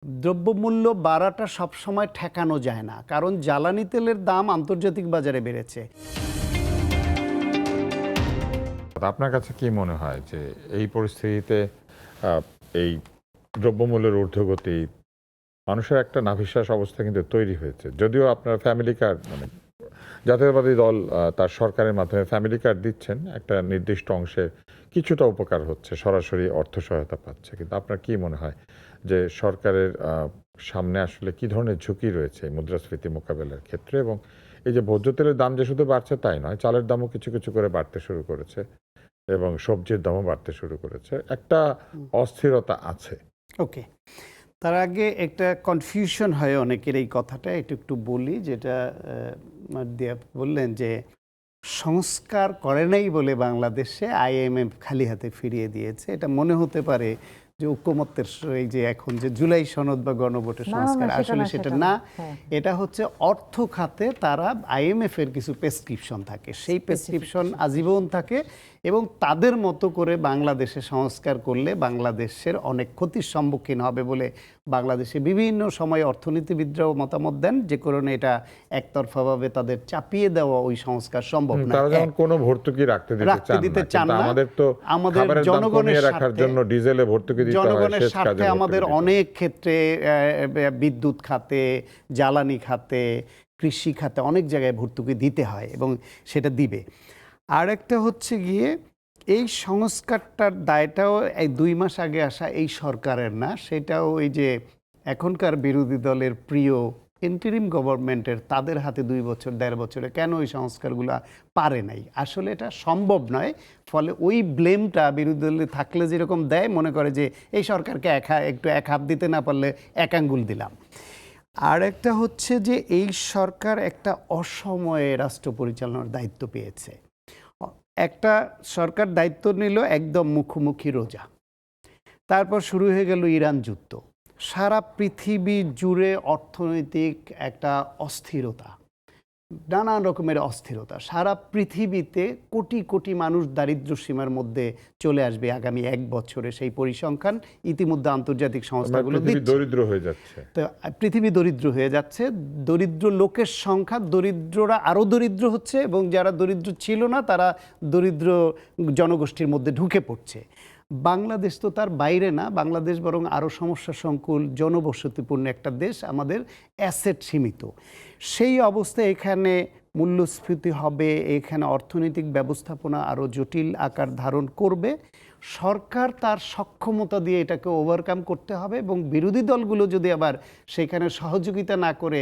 দ্রব্যমূল্য বাড়াটা সবসময় ঠেকানো যায় না, কারণ জ্বালানি তেলের দাম আন্তর্জাতিক বাজারে বেড়েছে। আপনার কাছে কি মনে হয় যে এই পরিস্থিতিতে এই দ্রব্যমূল্যের ঊর্ধ্বগতি মানুষের একটা নাভিশ্বাস অবস্থা কিন্তু তৈরি হয়েছে, যদিও আপনার ফ্যামিলি কার্ড মানে জাতীয়তাবাদী দল তার সরকারের মাধ্যমে ফ্যামিলি কার্ড দিচ্ছেন, একটা নির্দিষ্ট অংশের কিছুটা উপকার হচ্ছে, সরাসরি অর্থ সহায়তা পাচ্ছে, কিন্তু আপনার কি মনে হয় যে সরকারের সামনে আসলে কি ধরনের ঝুঁকি রয়েছে মুদ্রাস্ফীতি মোকাবেলার ক্ষেত্রে? এবং এই যে ভোজ্য তেলের দাম যে শুধু বাড়ছে তাই নয়, চালের দামও কিছু কিছু করে বাড়তে শুরু করেছে এবং সবজির দামও বাড়তে শুরু করেছে, একটা অস্থিরতা আছে। ওকে, তার আগে একটা কনফিউশন হয় অনেকের এই কথাটা একটু একটু বলি, যেটা মারদিয়া বললেন যে সংস্কার করে নাই বলে বাংলাদেশে আইএমএফ খালি হাতে ফিরিয়ে দিয়েছে। এটা মনে হতে পারে যে ঐকমত্যের এই যে এখন যে জুলাই সনদ বা গণভোটের সংস্কার, আসলে সেটা না। এটা হচ্ছে অর্থ খাতে তারা আইএমএফ এর কিছু প্রেসক্রিপশন থাকে, সেই প্রেসক্রিপশন আজীবন থাকে এবং তাদের মতো করে বাংলাদেশে সংস্কার করলে বাংলাদেশের অনেক ক্ষতির সম্মুখীন হবে বলে বাংলাদেশে বিভিন্ন সময় অর্থনীতিবিদরাও মতামত দেন, যে কারণে এটা একতরফাভাবে তাদের চাপিয়ে দেওয়া ওই সংস্কার সম্ভব না। তারা যেমন কোনো ভর্তুকি রাখতে দিতে চান না, আমাদের তো খাবারের দাম কমিয়ে রাখার জন্য ডিজেলে ভর্তুকি দিতে হয়, জনগণের স্বার্থে আমাদের অনেক ক্ষেত্রে বিদ্যুৎ খাতে, জ্বালানি খাতে, কৃষি খাতে অনেক জায়গায় ভর্তুকি দিতে হয় এবং সেটা দিবে। আর একটা হচ্ছে গিয়ে এই সংস্কারটার দায়টাও এই 2 মাস আগে আসা এই সরকারের না, সেটাও এই যে এখনকার বিরোধী দলের প্রিয় ইন্টারিম গভর্নমেন্টের, তাদের হাতে 2 বছর 1.5 বছরে কেন ওই সংস্কারগুলো পারে নাই। আসলে এটা সম্ভব নয়। ফলে ওই ব্লেমটা বিরোধী দলে থাকলে যেরকম দেয়, মনে করে যে এই সরকারকে একটু এক হাত দিতে না পারলে এক আঙ্গুল দিলাম। আর একটা হচ্ছে যে এই সরকার একটা অসময়ে রাষ্ট্র পরিচালনার দায়িত্ব পেয়েছে। একটা সরকার দায়িত্ব নিল একদম মুখোমুখি রোজা, তারপর শুরু হয়ে গেল ইরান যুদ্ধ, সারা পৃথিবী জুড়ে অর্থনৈতিক একটা অস্থিরতা, নানান রকমের অস্থিরতা, সারা পৃথিবীতে কোটি কোটি মানুষ দারিদ্র্য সীমার মধ্যে চলে আসবে আগামী 1 বছরে, সেই পরিসংখ্যান ইতিমধ্যে আন্তর্জাতিক সংস্থাগুলো দিচ্ছে। দরিদ্র হয়ে যাচ্ছে, তো পৃথিবী দরিদ্র হয়ে যাচ্ছে, দরিদ্র লোকের সংখ্যা, দরিদ্ররা আরও দরিদ্র হচ্ছে এবং যারা দরিদ্র ছিল না তারা দরিদ্র জনগোষ্ঠীর মধ্যে ঢুকে পড়ছে। বাংলাদেশ তো তার বাইরে না, বাংলাদেশ বরং আরও সমস্যা সংকুল জনবসতিপূর্ণ একটা দেশ, আমাদের অ্যাসেট সীমিত। সেই অবস্থায় এখানে মূল্যস্ফীতি হবে, এখানে অর্থনৈতিক ব্যবস্থাপনা আরও জটিল আকার ধারণ করবে। সরকার তার সক্ষমতা দিয়ে এটাকে ওভারকাম করতে হবে এবং বিরোধী দলগুলো যদি আবার সেখানে সহযোগিতা না করে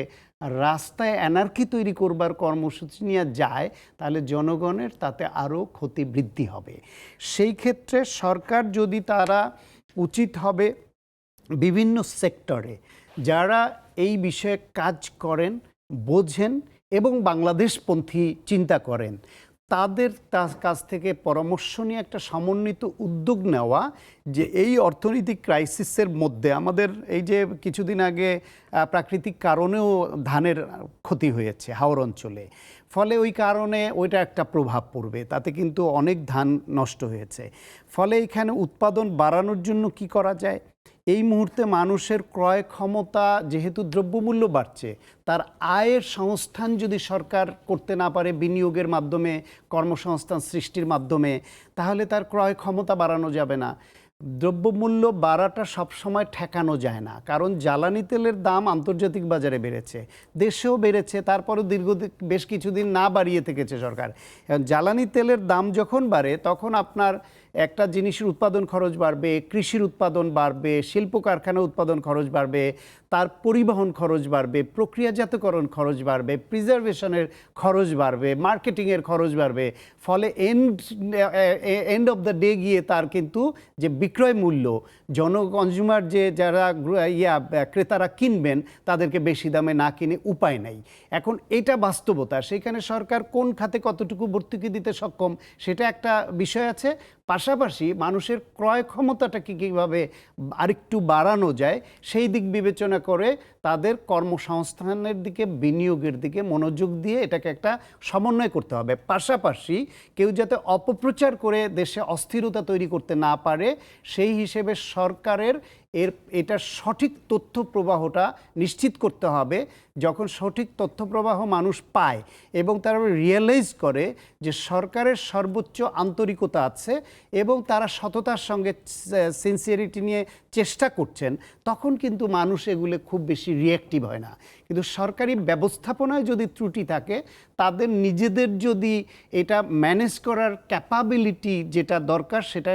রাস্তায় অ্যানার্কি তৈরি করবার কর্মসূচি নিয়ে যায়, তাহলে জনগণের তাতে আরও ক্ষতি বৃদ্ধি হবে। সেই ক্ষেত্রে সরকার যদি তারা উচিত হবে বিভিন্ন সেক্টরে যারা এই বিষয়ে কাজ করেন, বোঝেন এবং বাংলাদেশপন্থী চিন্তা করেন, তাদের কাছ থেকে পরামর্শ নিয়ে একটা সমন্বিত উদ্যোগ নেওয়া, যে এই অর্থনৈতিক ক্রাইসিসের মধ্যে আমাদের এই যে কিছুদিন আগে প্রাকৃতিক কারণেও ধানের ক্ষতি হয়েছে হাওর অঞ্চলে, ফলে ওই কারণে ওইটা একটা প্রভাব পড়বে, তাতে কিন্তু অনেক ধান নষ্ট হয়েছে। ফলে এখানে উৎপাদন বাড়ানোর জন্য কি করা যায়? এই মুহূর্তে মানুষের ক্রয় ক্ষমতা, যেহেতু দ্রব্যমূল্য বাড়ছে, তার আয়ের সংস্থান যদি সরকার করতে না পারে বিনিয়োগের মাধ্যমে, কর্মসংস্থান সৃষ্টির মাধ্যমে, তাহলে তার ক্রয় ক্ষমতা বাড়ানো যাবে না। দ্রব্যমূল্য বাড়াটা সবসময় ঠেকানো যায় না, কারণ জ্বালানি তেলের দাম আন্তর্জাতিক বাজারে বেড়েছে, দেশেও বেড়েছে, তারপরও বেশ কিছুদিন না বাড়িয়ে থেকেছে সরকার। জ্বালানি তেলের দাম যখন বাড়ে তখন আপনার একটা জিনিসের উৎপাদন খরচ বাড়বে, কৃষির উৎপাদন বাড়বে, শিল্প কারখানা উৎপাদন খরচ বাড়বে, তার পরিবহন খরচ বাড়বে, প্রক্রিয়াজাতকরণ খরচ বাড়বে, প্রিজার্ভেশনের খরচ বাড়বে, মার্কেটিংয়ের খরচ বাড়বে। ফলে এন্ড অফ দ্য ডে গিয়ে তার কিন্তু যে বিক্রয় মূল্য, কনজিউমার যে যারা ক্রেতারা কিনবেন তাদেরকে বেশি দামে না কিনে উপায় নাই। এখন এটা বাস্তবতা, সেখানে সরকার কোন খাতে কতটুকু ভর্তুকি দিতে সক্ষম সেটা একটা বিষয় আছে। পাশাপাশি মানুষের ক্রয় ক্ষমতাটাকে কীভাবে আরেকটু বাড়ানো যায় সেই দিক বিবেচনা করে তাদের কর্মসংস্থানের দিকে, বিনিয়োগের দিকে মনোযোগ দিয়ে এটাকে একটা সমন্বয় করতে হবে। পাশাপাশি কেউ যাতে অপপ্রচার করে দেশে অস্থিরতা তৈরি করতে না পারে, সেই হিসেবে সরকারের এটার সঠিক তথ্য প্রবাহটা নিশ্চিত করতে হবে। যখন সঠিক তথ্য প্রবাহ মানুষ পায় এবং তারা রিয়েলাইজ করে যে সরকারের সর্বোচ্চ আন্তরিকতা আছে এবং তারা সততার সঙ্গে সিনসিয়ারিটি নিয়ে চেষ্টা করছেন, তখন কিন্তু মানুষ এগুলো খুব বেশি রিঅ্যাক্টিভ হয় না। কিন্তু সরকারি ব্যবস্থাপনায় যদি ত্রুটি থাকে, তাদের নিজেদের যদি এটা ম্যানেজ করার ক্যাপাবিলিটি যেটা দরকার সেটা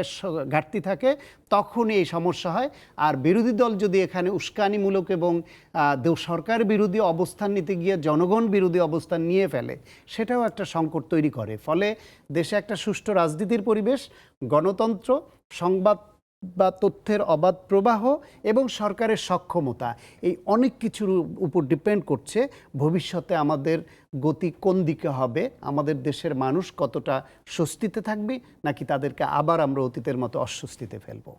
ঘাটতি থাকে, তখন এই সমস্যা হয়। আর বিরোধী দল যদি এখানে উস্কানিমূলক এবং সরকার বিরোধী অবস্থান নিতে গিয়ে জনগণ বিরোধী অবস্থান নিয়ে ফেলে, সেটাও একটা সংকট তৈরি করে। ফলে দেশে একটা সুষ্ঠু রাজনীতির পরিবেশ, গণতন্ত্র, সংবাদ বা তথ্যের অবাধ প্রবাহ এবং সরকারের সক্ষমতা, এই অনেক কিছুর উপর ডিপেন্ড করছে ভবিষ্যতে আমাদের গতি কোন দিকে হবে, আমাদের দেশের মানুষ কতটা স্বস্তিতে থাকবে নাকি তাদেরকে আবার আমরা অতীতের মতো অস্বস্তিতে ফেলবো।